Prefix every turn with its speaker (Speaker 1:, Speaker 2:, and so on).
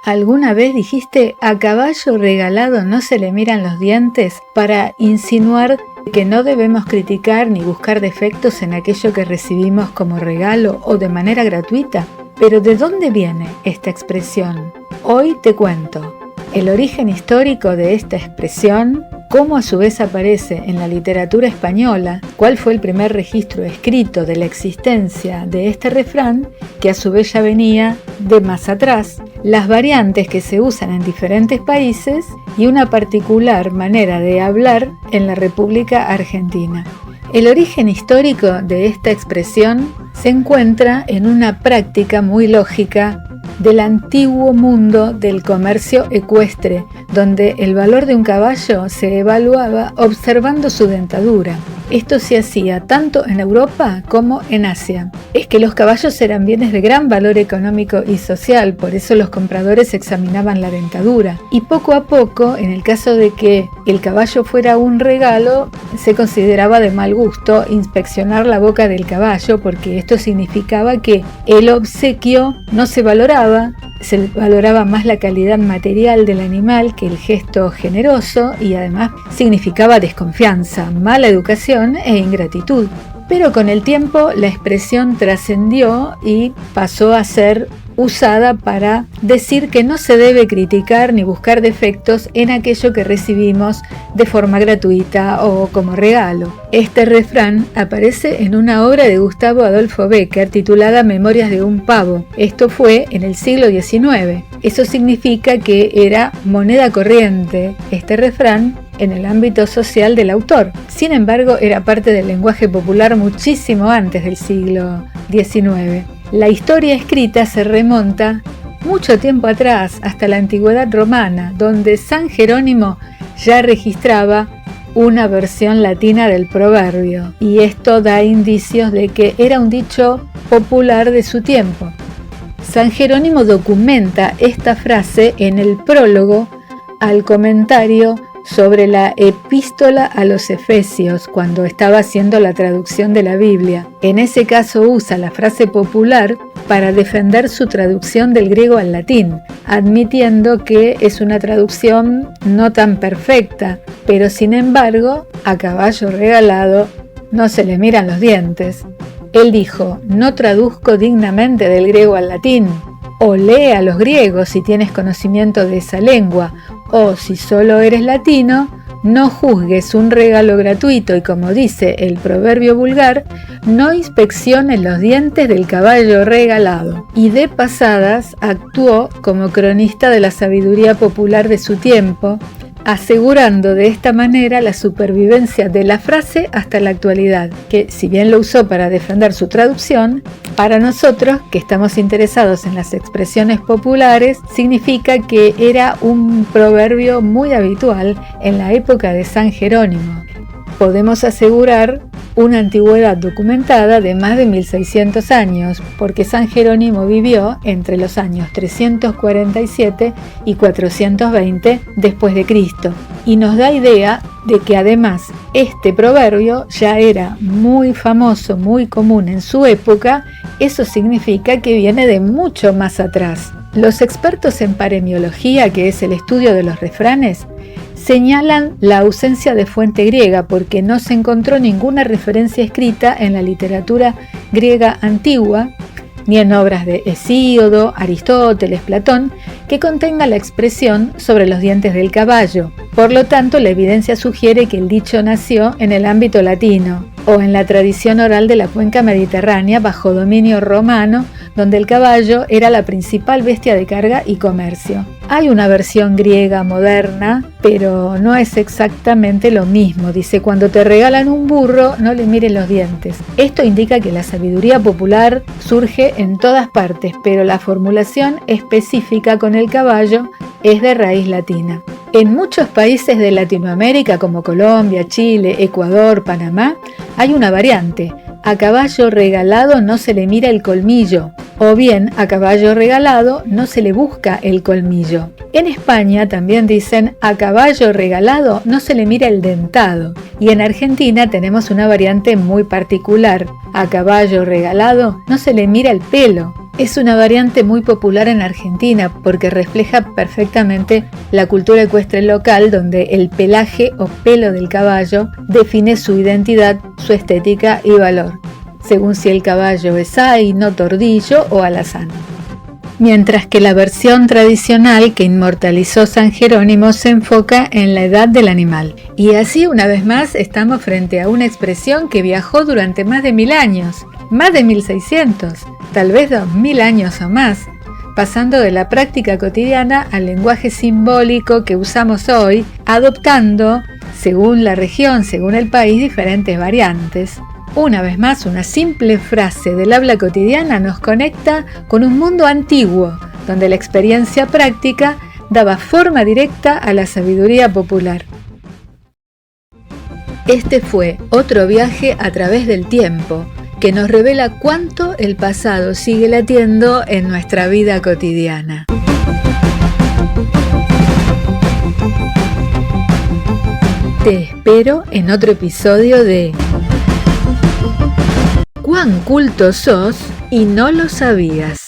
Speaker 1: ¿Alguna vez dijiste a caballo regalado no se le miran los dientes para insinuar que no debemos criticar ni buscar defectos en aquello que recibimos como regalo o de manera gratuita? Pero ¿de dónde viene esta expresión? Hoy te cuento el origen histórico de esta expresión, cómo a su vez aparece en la literatura española, cuál fue el primer registro escrito de la existencia de este refrán, que a su vez ya venía de más atrás, las variantes que se usan en diferentes países y una particular manera de hablar en la República Argentina. El origen histórico de esta expresión se encuentra en una práctica muy lógica del antiguo mundo del comercio ecuestre, donde el valor de un caballo se evaluaba observando su dentadura. Esto se hacía tanto en Europa como en Asia. Es que los caballos eran bienes de gran valor económico y social, por eso los compradores examinaban la dentadura. Y poco a poco, en el caso de que el caballo fuera un regalo, se consideraba de mal gusto inspeccionar la boca del caballo, porque esto significaba que el obsequio no se valoraba, se valoraba más la calidad material del animal que el gesto generoso, y además significaba desconfianza, mala educación e ingratitud. Pero con el tiempo la expresión trascendió y pasó a ser usada para decir que no se debe criticar ni buscar defectos en aquello que recibimos de forma gratuita o como regalo. Este refrán aparece en una obra de Gustavo Adolfo Bécquer titulada Memorias de un pavo. Esto fue en el siglo XIX. Eso significa que era moneda corriente este refrán en el ámbito social del autor. Sin embargo, era parte del lenguaje popular muchísimo antes del siglo XIX. La historia escrita se remonta mucho tiempo atrás, hasta la antigüedad romana, donde San Jerónimo ya registraba una versión latina del proverbio, y esto da indicios de que era un dicho popular de su tiempo. San Jerónimo documenta esta frase en el prólogo al comentario sobre la epístola a los Efesios, cuando estaba haciendo la traducción de la Biblia. En ese caso usa la frase popular para defender su traducción del griego al latín, admitiendo que es una traducción no tan perfecta, pero sin embargo, a caballo regalado no se le miran los dientes. Él dijo: no traduzco dignamente del griego al latín, o lee a los griegos si tienes conocimiento de esa lengua, o si solo eres latino, no juzgues un regalo gratuito y, como dice el proverbio vulgar, no inspecciones los dientes del caballo regalado. Y de pasadas actuó como cronista de la sabiduría popular de su tiempo, asegurando de esta manera la supervivencia de la frase hasta la actualidad, que si bien lo usó para defender su traducción, para nosotros que estamos interesados en las expresiones populares, significa que era un proverbio muy habitual en la época de San Jerónimo. Podemos asegurar una antigüedad documentada de más de 1600 años, porque San Jerónimo vivió entre los años 347 y 420 después de Cristo, y nos da idea de que además este proverbio ya era muy famoso, muy común en su época. Eso significa que viene de mucho más atrás. Los expertos en paremiología, que es el estudio de los refranes, señalan la ausencia de fuente griega porque no se encontró ninguna referencia escrita en la literatura griega antigua, ni en obras de Hesíodo, Aristóteles, Platón, que contenga la expresión sobre los dientes del caballo. Por lo tanto, la evidencia sugiere que el dicho nació en el ámbito latino o en la tradición oral de la cuenca mediterránea bajo dominio romano, donde el caballo era la principal bestia de carga y comercio. Hay una versión griega moderna, pero no es exactamente lo mismo. Dice: cuando te regalan un burro, no le mires los dientes. Esto indica que la sabiduría popular surge en todas partes, pero la formulación específica con el caballo es de raíz latina. En muchos países de Latinoamérica, como Colombia, Chile, Ecuador, Panamá, hay una variante: a caballo regalado no se le mira el colmillo, o bien a caballo regalado no se le busca el colmillo. En España también dicen: a caballo regalado no se le mira el dentado. Y en Argentina tenemos una variante muy particular: a caballo regalado no se le mira el pelo. Es una variante muy popular en Argentina porque refleja perfectamente la cultura ecuestre local, donde el pelaje o pelo del caballo define su identidad, su estética y valor, según si el caballo es zaino, tordillo o alazán. Mientras que la versión tradicional que inmortalizó San Jerónimo se enfoca en la edad del animal. Y así, una vez más, estamos frente a una expresión que viajó durante más de 1000 años, más de 1600, tal vez 2000 años o más, pasando de la práctica cotidiana al lenguaje simbólico que usamos hoy, adoptando, según la región, según el país, diferentes variantes. Una vez más, una simple frase del habla cotidiana nos conecta con un mundo antiguo, donde la experiencia práctica daba forma directa a la sabiduría popular. Este fue otro viaje a través del tiempo, que nos revela cuánto el pasado sigue latiendo en nuestra vida cotidiana. Te espero en otro episodio de ¿Cuán culto sos y no lo sabías?